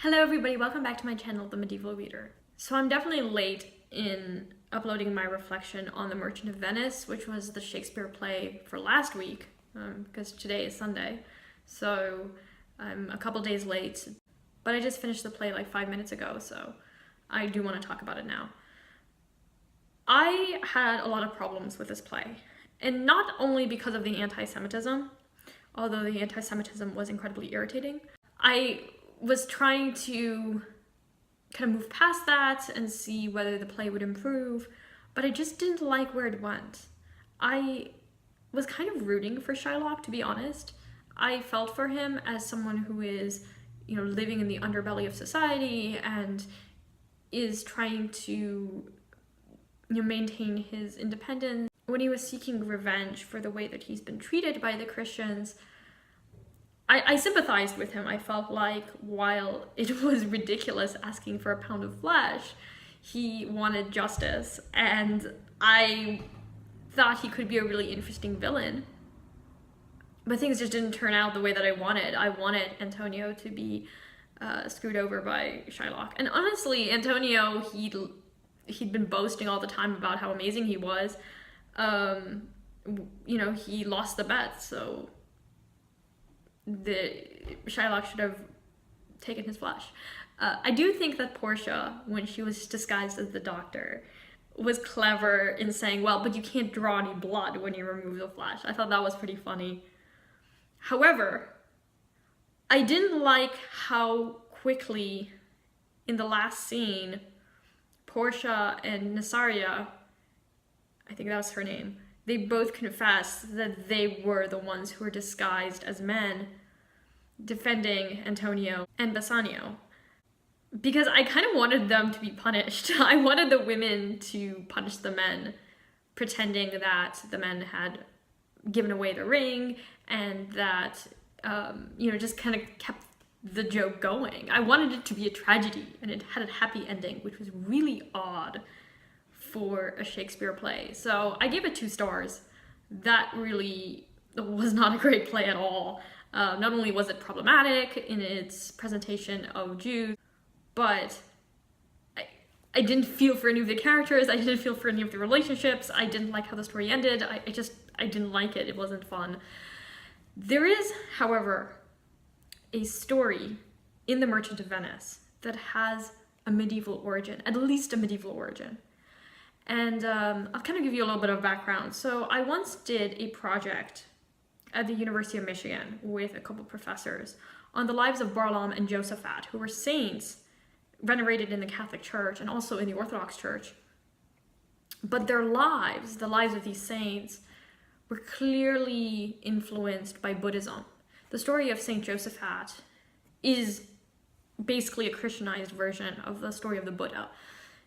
Hello everybody, welcome back to my channel, The Medieval Reader. So I'm definitely late in uploading my reflection on The Merchant of Venice, which was the Shakespeare play for last week, because today is Sunday. So I'm a couple days late, but I just finished the play like 5 minutes ago, so I do want to talk about it now. I had a lot of problems with this play, and not only because of the anti-Semitism, although the anti-Semitism was incredibly irritating. I was trying to kind of move past that and see whether the play would improve, but I just didn't like where it went. I was kind of rooting for Shylock, to be honest. I felt for him as someone who is, living in the underbelly of society and is trying to, maintain his independence. When he was seeking revenge for the way that he's been treated by the Christians, I sympathized with him. I felt like while it was ridiculous asking for a pound of flesh, he wanted justice, and I thought he could be a really interesting villain. But things just didn't turn out the way that I wanted. I wanted Antonio to be screwed over by Shylock. And honestly, Antonio, he'd been boasting all the time about how amazing he was. He lost the bet, so Shylock should have taken his flesh. I do think that Portia, when she was disguised as the doctor, was clever in saying, well, but you can't draw any blood when you remove the flesh. I thought that was pretty funny. However, I didn't like how quickly, in the last scene, Portia and Nassaria, I think that was her name, they both confessed that they were the ones who were disguised as men defending Antonio and Bassanio. Because I kind of wanted them to be punished. I wanted the women to punish the men, pretending that the men had given away the ring and that, just kind of kept the joke going. I wanted it to be a tragedy, and it had a happy ending, which was really odd for a Shakespeare play. So I gave it 2 stars. That really was not a great play at all. Not only was it problematic in its presentation of Jews, but I didn't feel for any of the characters. I didn't feel for any of the relationships. I didn't like how the story ended. I didn't like it. It wasn't fun. There is, however, a story in The Merchant of Venice that has a medieval origin, at least a medieval origin. And I'll kind of give you a little bit of background. So I once did a project at the University of Michigan with a couple professors on the lives of Barlaam and Josaphat, who were saints venerated in the Catholic Church and also in the Orthodox Church. But their lives, the lives of these saints, were clearly influenced by Buddhism. The story of Saint Josaphat is basically a Christianized version of the story of the Buddha.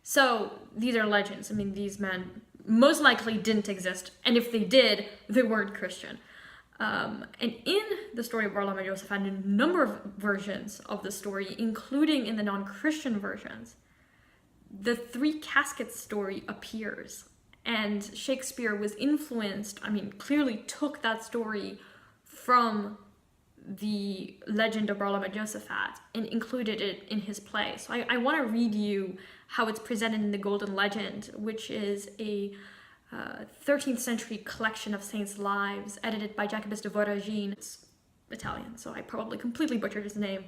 So these are legends. I mean, these men most likely didn't exist, and if they did, they weren't Christian. And in the story of Barlaam and Josaphat, a number of versions of the story, including in the non-Christian versions, the 3 caskets story appears. And Shakespeare was influenced, clearly took that story from the legend of Barlaam and Josaphat and included it in his play. So I want to read you how it's presented in the Golden Legend, which is a 13th century collection of saints' lives edited by Jacobus de Voragine. It's Italian, so I probably completely butchered his name,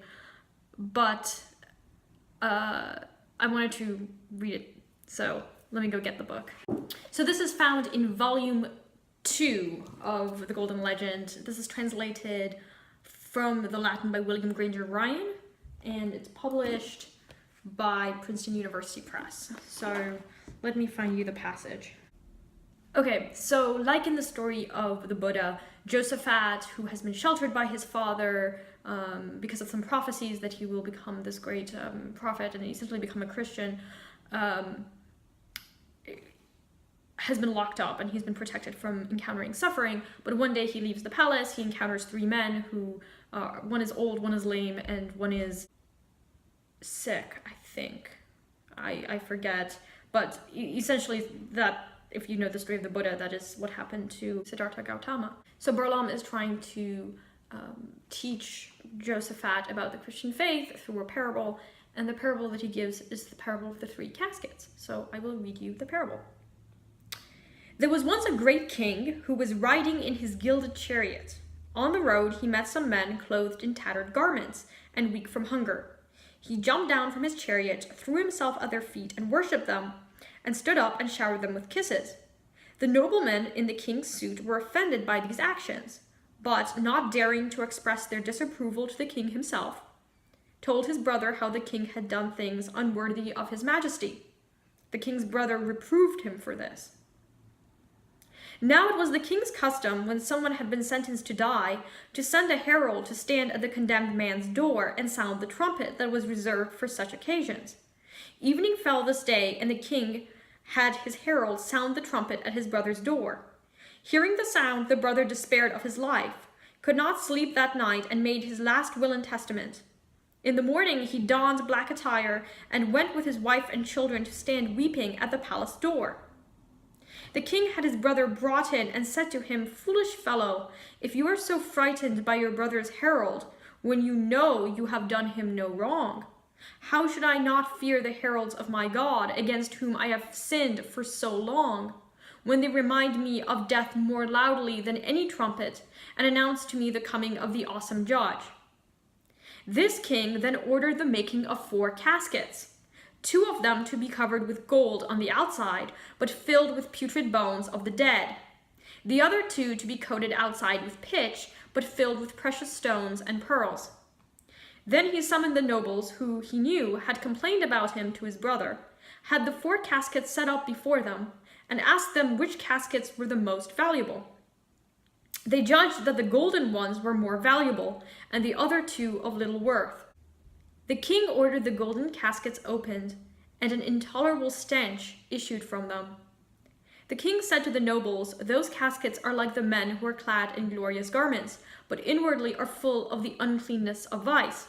but I wanted to read it, so let me go get the book. So this is found in volume 2 of the Golden Legend. This is translated from the Latin by William Granger Ryan, and it's published by Princeton University Press. So let me find you the passage. Okay, so like in the story of the Buddha, Josaphat, who has been sheltered by his father because of some prophecies that he will become this great prophet and essentially become a Christian, has been locked up and he's been protected from encountering suffering. But one day he leaves the palace, he encounters 3 men who, one is old, one is lame, and one is sick, I think. I forget. But essentially that, if you know the story of the Buddha, that is what happened to Siddhartha Gautama. So Barlaam is trying to teach Josaphat about the Christian faith through a parable, and the parable that he gives is the parable of the 3 caskets. So I will read you the parable. There was once a great king who was riding in his gilded chariot. On the road he met some men clothed in tattered garments and weak from hunger. He jumped down from his chariot, threw himself at their feet and worshipped them, and stood up and showered them with kisses. The noblemen in the king's suit were offended by these actions, but, not daring to express their disapproval to the king himself, told his brother how the king had done things unworthy of his majesty. The king's brother reproved him for this. Now it was the king's custom, when someone had been sentenced to die, to send a herald to stand at the condemned man's door and sound the trumpet that was reserved for such occasions. Evening fell this day, and the king had his herald sound the trumpet at his brother's door. Hearing the sound, the brother despaired of his life, could not sleep that night, and made his last will and testament. In the morning he donned black attire and went with his wife and children to stand weeping at the palace door. The king had his brother brought in and said to him, "Foolish fellow, if you are so frightened by your brother's herald, when you know you have done him no wrong, how should I not fear the heralds of my God, against whom I have sinned for so long, when they remind me of death more loudly than any trumpet, and announce to me the coming of the awesome judge?" This king then ordered the making of 4 caskets, 2 of them to be covered with gold on the outside, but filled with putrid bones of the dead. The other 2 to be coated outside with pitch, but filled with precious stones and pearls. Then he summoned the nobles who he knew had complained about him to his brother, had the 4 caskets set up before them, and asked them which caskets were the most valuable. They judged that the golden ones were more valuable, and the other 2 of little worth. The king ordered the golden caskets opened, and an intolerable stench issued from them. The king said to the nobles, "Those caskets are like the men who are clad in glorious garments, but inwardly are full of the uncleanness of vice."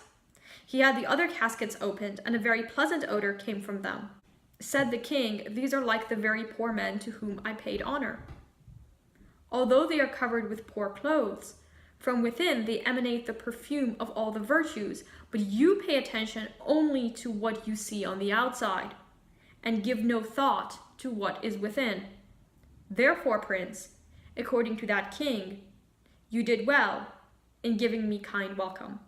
He had the other caskets opened, and a very pleasant odor came from them. Said the king, "These are like the very poor men to whom I paid honor. Although they are covered with poor clothes, from within they emanate the perfume of all the virtues, but you pay attention only to what you see on the outside, and give no thought to what is within. Therefore, prince, according to that king, you did well in giving me kind welcome."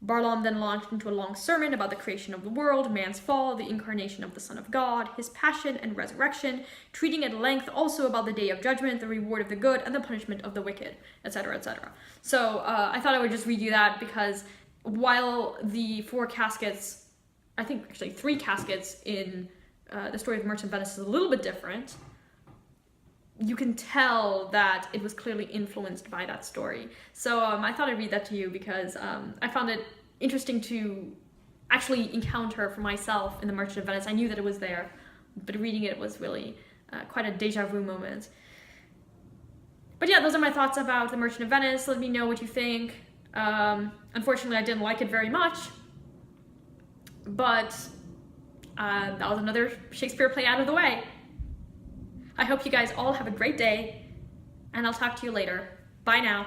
Barlaam then launched into a long sermon about the creation of the world, man's fall, the incarnation of the Son of God, his passion and resurrection, treating at length also about the day of judgment, the reward of the good, and the punishment of the wicked, etc., etc. So I thought I would just read you that, because while the 4 caskets, I think actually 3 caskets in the story of the Merchant of Venice is a little bit different, you can tell that it was clearly influenced by that story. So I thought I'd read that to you because I found it interesting to actually encounter for myself in the Merchant of Venice. I knew that it was there, but reading it was really quite a deja vu moment. But yeah, those are my thoughts about the Merchant of Venice. Let me know what you think. Unfortunately, I didn't like it very much, but that was another Shakespeare play out of the way. I hope you guys all have a great day, and I'll talk to you later. Bye now.